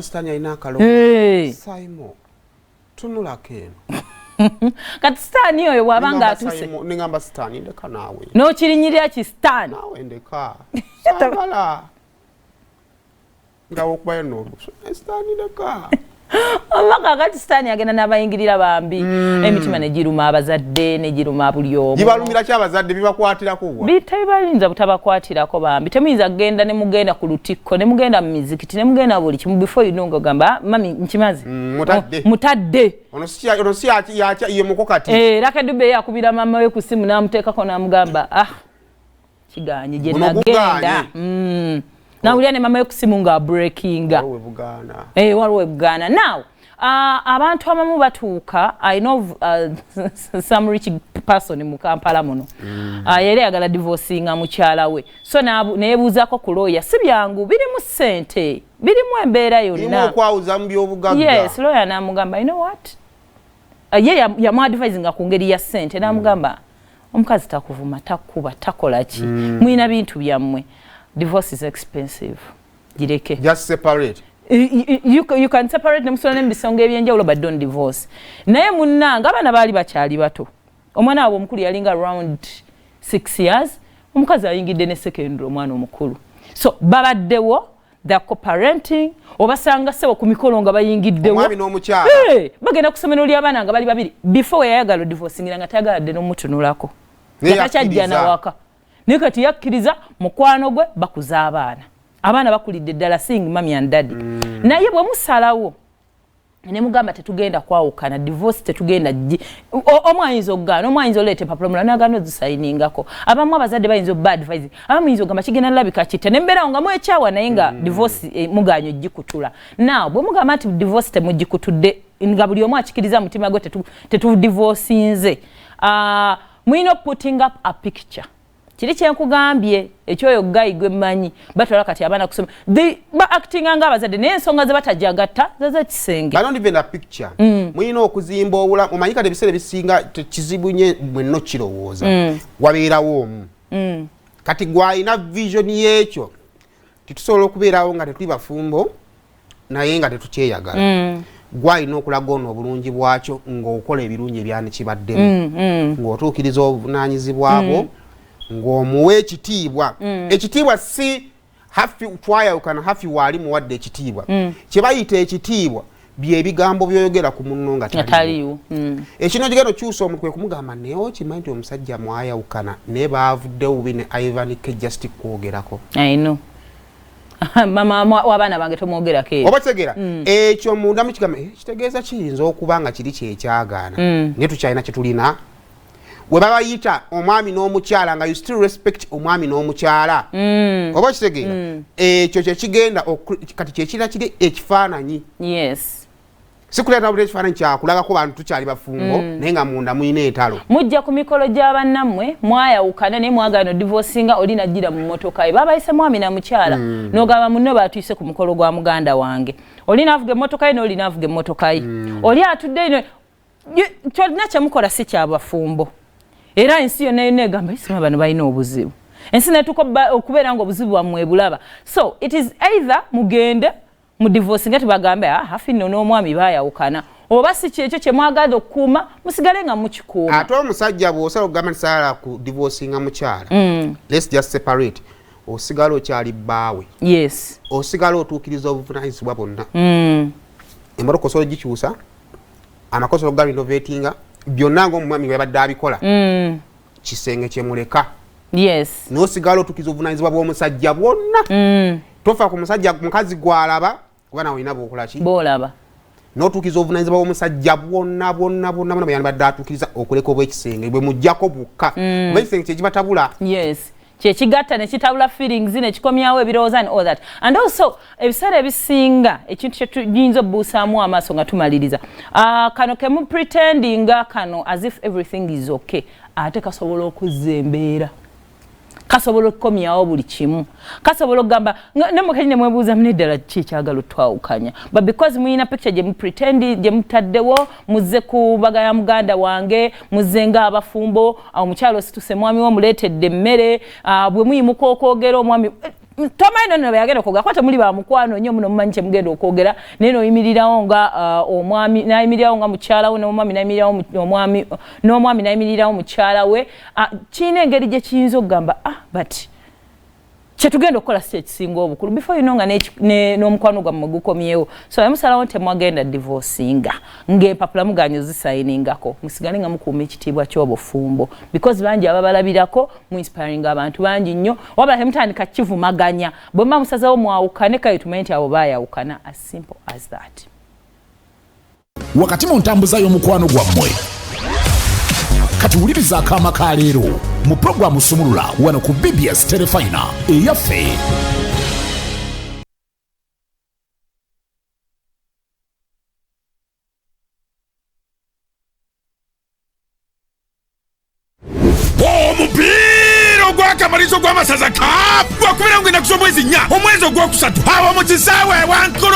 Stanya inakalo. Saimo. Tunula keno. Kati stani oyo wabanga atuse. Ningamba stani ndeka nawe. No kirinyirira ki stani. Nawe ndeka. Sabala. Ngawo kwa no. Stani ndeka. Omaka kati stani agenda nabayingirira bambi. Emitima ne giruma abazadde ne giruma buli omu. Yibalumira ki abazadde bibakwatira ko gwa. Bitayibalinza butabakwatira ko bambi. Temuyinza genda ne mugenda ku lutikko ne mugenda mu mizikiti ne mugenda buli kimu before you know gamba mami nkimazi. Mutadde. Ono si ya ye mukokati. Rakadube yakubira mama we ku simu namuteekako namugamba kiganye je nagenda. Na uliane mama yoku simu nga breakinga. Waliwe bugana. Now, abantu abamu batuuka, I know some rich person mu Kampala muno. Yali agala divorcinga mukyala we. So neyebuuzako ku lawyer, si byangu birimu ssente, birimu embeera yonna. Birimu okwawuza mu by'obugagga. Yes, lawyer namugamba, you know what? Ye yamuadvisinga ku ngeri ya ssente namugamba, omukazi takuvuma, takuba, takola ki. Mwina bintu byammwe. Divorce is expensive. Jireke. Just separate. You can separate nemusona n'ebisonga ebyenjawulo but don't divorce. Naye munnanga abana baali bakyali bato. Omwana wabo omukulu yalinga around 6 years. Omukazi ayingidde ne secondary omwana omukulu. So babaddewo the co-parenting obasanga sebo ku mikolo nga bayingiddewo. Omwami n'omukyala. Bagenda kusomero ly'abaana nga bali babiri. Before yayagala divorcingira nga tayagadde n'omutunulako. Yakakyajja na waka. Nikati yakkiriza mukwano gwe bakuza abaana bakulidde ddala sing mami and daddy naye bwe musalawo ne mugamba tetugenda kwawukana divorce tetugenda omwayinza okugaana omwayinza oleete papula nagano zisayiningako abamu abazadde bayinza bad advice abamu yinza okugamba kigenda labika kitte nembeera nga mwekyawa naye nga divorce muganyo gikutula now bwe mugamba nti divorce temugikutudde nga buli omu akikiriza mutima gwe tetudivorcinze mwina putting up a picture. Kiri kyenkugambye ekyoyo gayi gwe mmanyi batwala kati abaana kusoma ba acting nga abazadde n'ensonga ze batajagatta zaza kisenge. I don't even a picture. Mwino okuzimba obula omanyi kati ebiseera bisinga kizibu nye mwenno kirowooza. Wabeerawo omu. Kati gwalina vision y'ekyo titusobola okubeerawo nga tetuli bafumbo naye nga tetukyeyagala. Gwalina okulaga ono obulungi bwakyo ng'okola ebirungi ebyani kibaddemu. Ng'otuukiriza obuvunaanyizibwa bwo. Ng'omuwe ekitiibwa. Ekitiibwa si hafi twayawukana hafi wali muwadde ekitiibwa. Kye bayita ekitiibwa bye bigambo by'oyogera ku munno nga taliiwo. Ekino kigenda okyusa omuntu kwe kumugamba naye okimanyi nti omusajja mwayawukana naye baavuddewo bubi ne Ivan K just kwogerako. I know. Mama w'abaana bange tomwogerako eyo. Oba kitegera ekyo munda mukigamba kitegeeza kiyinza okuba nga kiri kyekyagaana naye tukyalina kye tulina. We baba yita omwami n'omukyala nga you still respect omwami n'omukyala. Oba kitegeera ekyo kye kigenda kati kye kira kiri ekifaananyi. Yes. Sikuleeta buli ekifaananyi kyakulagako bantu tukyali bafumbo naye nga munda muyina entalo. Mujja ku mikolo gy'abannammwe mwayawukana naye mwagala no divorcinga oli najjira mu mmotoka ye babayise mwami na mukyala n'ogamba munno baatuyise ku mukolo gwa muganda wange. Oli naavuga emmotoka ye n'oli naavuga emmotoka ye. Oli atudde ino kyolina kyemukola si kyabafumbo. Era ensi yonna egamba isima bano balina obuzibu. Ensi netuka okubeera nga obuzibu bwammwe bulaba. So it is either mugende mu divorce nga tubagambe hafi nno n'omwami baayawukana oba si kyekyo kye mwagala okukuuma musigale nga mukikuuma. Ate omusajja bw'osala okugamba nti saala ku divorcinga mukyala. Let's just separate. Osigala okyali bbaawe. Yes. Osigala otuukiriza obuvunaanyizibwa bwonna. Emmotoka osobola gikyusa amakosa okuga renovatinga byonna ng'omwami bwe badde abikola. Kisenge kyemuleka. Yes. N'osigala otuukiza obuvunaanyizibwa bw'omusajja bwonna. Tofa ku musajja mukazi gw'alaba kuba nawe olina bw'okola ki? Bw'olaba. N'otuukiza obuvunaanyizibwa bw'omusajja bwonna bwe badde atuukiriza okuleka obw'ekisenge bwe muggyako bwokka. Oba ekisenge kye kibatabula. Yes. Kyekigatta ne kitabula feelings ne kikomyawo ebirowooza and all that. And also ebiseera ebisinga ekintu kye tuyinza obbuusaamu amaaso nga tumaliriza. Kano ke mu pretendinga kano as if everything is okay. Ate kasobola okuzza embeera. Kasobola okukomyawo buli kimu. Kasobola okugamba ne mukazi ne mwebuuza muneddala ki ekyagala otwawukanya. But because muyina picture gye mu pretendi gye mutaddewo muzze ku baga ya muganda wange muzze nga abafumbo omukyalo situse mwami wo muleetedde emmere bwe muyimuka okwogera omwami tomaino no bayagenda koga kwata muli ba mukwano nnyo muno mmanyi mugenda okwogera neno yimirirawo nga omwami nayimirirawo nga mukyala we n'omwami nayimirirawo n'omwami nayimirirawo mukyala we kiina engeri gye kiyinza okugamba but kyetugenda okukola si ekisinga obukulu before you know nga n'omukwano gwammwe gukomyewo so yamusalawo nti temwagenda divorcinga ng'empapula muganyo zisayiningako musigale nga mukuuma ekitiibwa ky'obufumbo because bangi ababalabirako mu inspiring abantu bangi nnyo wabula temutandika kivumaganya bwe mba musazewo mwawukane kale tumanyi nti abo baayawukana as simple as that. Wakati mu ntambuza y'omukwano gwammwe kati wuliriza akaama ka leero mu programu Sumulula wano ku BBS Telefina eyaffe. Omupiira ogw'akamalizo gw'amasaza Cup gwakubira ngenda kusoma omwezi 4 omwezi ogwokusatu awo mu kisaawe Wankulu